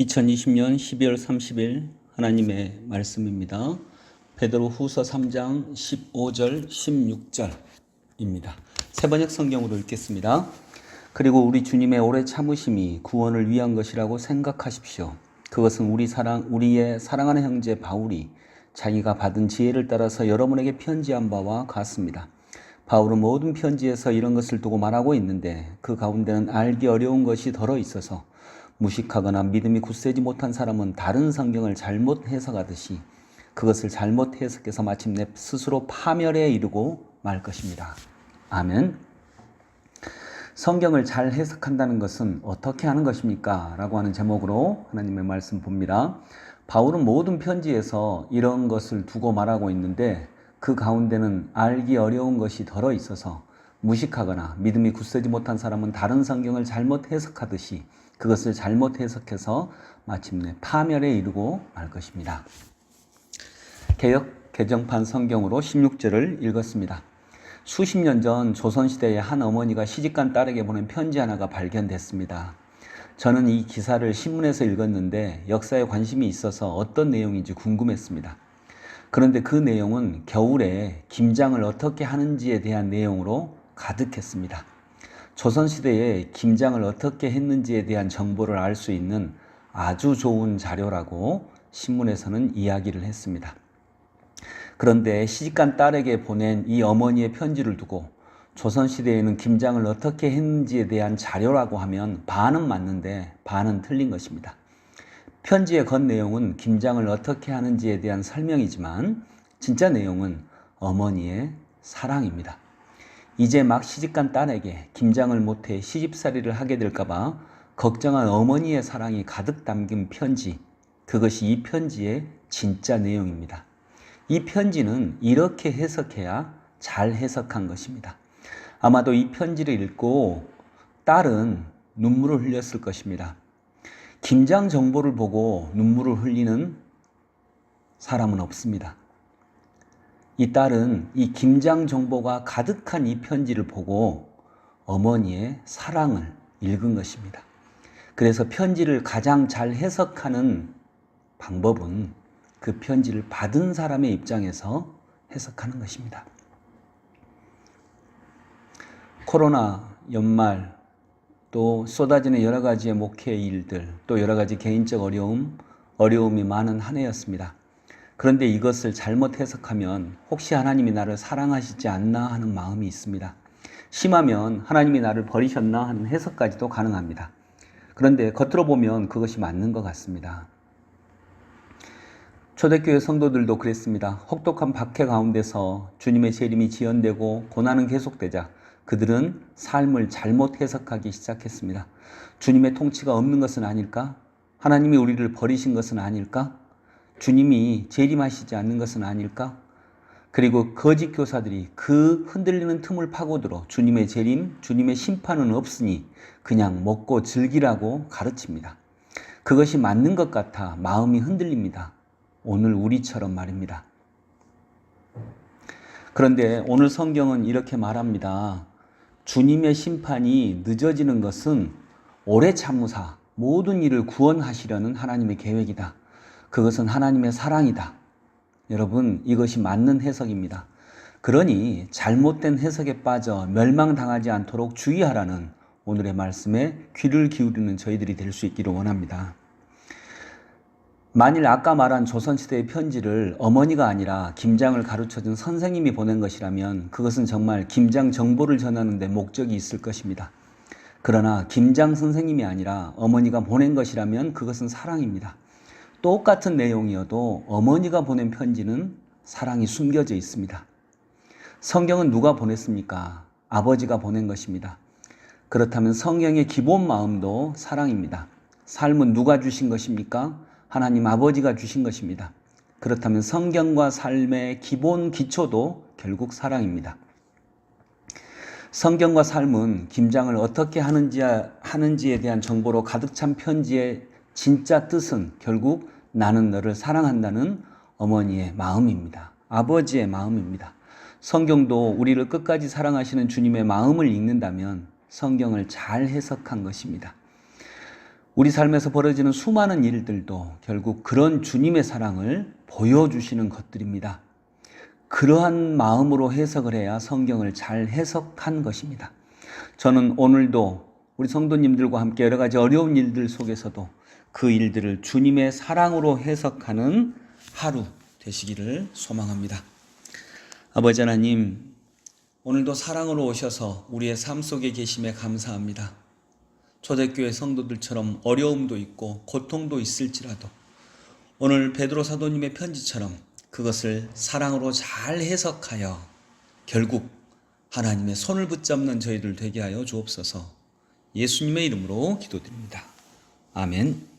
2020년 12월 30일 하나님의 말씀입니다. 베드로후서 3장 15절 16절입니다. 세번역 성경으로 읽겠습니다. 그리고 우리 주님의 오래 참으심이 구원을 위한 것이라고 생각하십시오. 그것은 우리의 사랑하는 형제 바울이 자기가 받은 지혜를 따라서 여러분에게 편지한 바와 같습니다. 바울은 모든 편지에서 이런 것을 두고 말하고 있는데 그 가운데는 알기 어려운 것이 덜어 있어서 무식하거나 믿음이 굳세지 못한 사람은 다른 성경을 잘못 해석하듯이 그것을 잘못 해석해서 마침내 스스로 파멸에 이르고 말 것입니다. 아멘. 성경을 잘 해석한다는 것은 어떻게 하는 것입니까? 라고 하는 제목으로 하나님의 말씀 봅니다. 바울은 모든 편지에서 이런 것을 두고 말하고 있는데 그 가운데는 알기 어려운 것이 덜어 있어서 무식하거나 믿음이 굳세지 못한 사람은 다른 성경을 잘못 해석하듯이 그것을 잘못 해석해서 마침내 파멸에 이르고 말 것입니다. 개역 개정판 성경으로 16절을 읽었습니다. 수십 년 전 조선시대의 한 어머니가 시집간 딸에게 보낸 편지 하나가 발견됐습니다. 저는 이 기사를 신문에서 읽었는데 역사에 관심이 있어서 어떤 내용인지 궁금했습니다. 그런데 그 내용은 겨울에 김장을 어떻게 하는지에 대한 내용으로 가득했습니다. 조선시대에 김장을 어떻게 했는지에 대한 정보를 알 수 있는 아주 좋은 자료라고 신문에서는 이야기를 했습니다. 그런데 시집간 딸에게 보낸 이 어머니의 편지를 두고 조선시대에는 김장을 어떻게 했는지에 대한 자료라고 하면 반은 맞는데 반은 틀린 것입니다. 편지의 건 내용은 김장을 어떻게 하는지에 대한 설명이지만 진짜 내용은 어머니의 사랑입니다. 이제 막 시집간 딸에게 김장을 못해 시집살이를 하게 될까봐 걱정한 어머니의 사랑이 가득 담긴 편지, 그것이 이 편지의 진짜 내용입니다. 이 편지는 이렇게 해석해야 잘 해석한 것입니다. 아마도 이 편지를 읽고 딸은 눈물을 흘렸을 것입니다. 김장 정보를 보고 눈물을 흘리는 사람은 없습니다. 이 딸은 이 김장 정보가 가득한 이 편지를 보고 어머니의 사랑을 읽은 것입니다. 그래서 편지를 가장 잘 해석하는 방법은 그 편지를 받은 사람의 입장에서 해석하는 것입니다. 코로나 연말 또 쏟아지는 여러 가지의 목회 일들 또 여러 가지 개인적 어려움이 많은 한 해였습니다. 그런데 이것을 잘못 해석하면 혹시 하나님이 나를 사랑하시지 않나 하는 마음이 있습니다. 심하면 하나님이 나를 버리셨나 하는 해석까지도 가능합니다. 그런데 겉으로 보면 그것이 맞는 것 같습니다. 초대교회 성도들도 그랬습니다. 혹독한 박해 가운데서 주님의 재림이 지연되고 고난은 계속되자 그들은 삶을 잘못 해석하기 시작했습니다. 주님의 통치가 없는 것은 아닐까? 하나님이 우리를 버리신 것은 아닐까? 주님이 재림하시지 않는 것은 아닐까? 그리고 거짓 교사들이 그 흔들리는 틈을 파고들어 주님의 재림, 주님의 심판은 없으니 그냥 먹고 즐기라고 가르칩니다. 그것이 맞는 것 같아 마음이 흔들립니다. 오늘 우리처럼 말입니다. 그런데 오늘 성경은 이렇게 말합니다. 주님의 심판이 늦어지는 것은 오래 참으사 모든 일을 구원하시려는 하나님의 계획이다. 그것은 하나님의 사랑이다. 여러분, 이것이 맞는 해석입니다. 그러니 잘못된 해석에 빠져 멸망당하지 않도록 주의하라는 오늘의 말씀에 귀를 기울이는 저희들이 될 수 있기를 원합니다. 만일 아까 말한 조선시대의 편지를 어머니가 아니라 김장을 가르쳐준 선생님이 보낸 것이라면 그것은 정말 김장 정보를 전하는 데 목적이 있을 것입니다. 그러나 김장 선생님이 아니라 어머니가 보낸 것이라면 그것은 사랑입니다. 똑같은 내용이어도 어머니가 보낸 편지는 사랑이 숨겨져 있습니다. 성경은 누가 보냈습니까? 아버지가 보낸 것입니다. 그렇다면 성경의 기본 마음도 사랑입니다. 삶은 누가 주신 것입니까? 하나님 아버지가 주신 것입니다. 그렇다면 성경과 삶의 기본 기초도 결국 사랑입니다. 성경과 삶은 김장을 어떻게 하는지에 대한 정보로 가득 찬 편지의 진짜 뜻은 결국 나는 너를 사랑한다는 어머니의 마음입니다. 아버지의 마음입니다. 성경도 우리를 끝까지 사랑하시는 주님의 마음을 읽는다면 성경을 잘 해석한 것입니다. 우리 삶에서 벌어지는 수많은 일들도 결국 그런 주님의 사랑을 보여주시는 것들입니다. 그러한 마음으로 해석을 해야 성경을 잘 해석한 것입니다. 저는 오늘도 우리 성도님들과 함께 여러 가지 어려운 일들 속에서도 그 일들을 주님의 사랑으로 해석하는 하루 되시기를 소망합니다. 아버지 하나님, 오늘도 사랑으로 오셔서 우리의 삶 속에 계심에 감사합니다. 초대교회 성도들처럼 어려움도 있고 고통도 있을지라도 오늘 베드로 사도님의 편지처럼 그것을 사랑으로 잘 해석하여 결국 하나님의 손을 붙잡는 저희들 되게 하여 주옵소서. 예수님의 이름으로 기도드립니다. 아멘.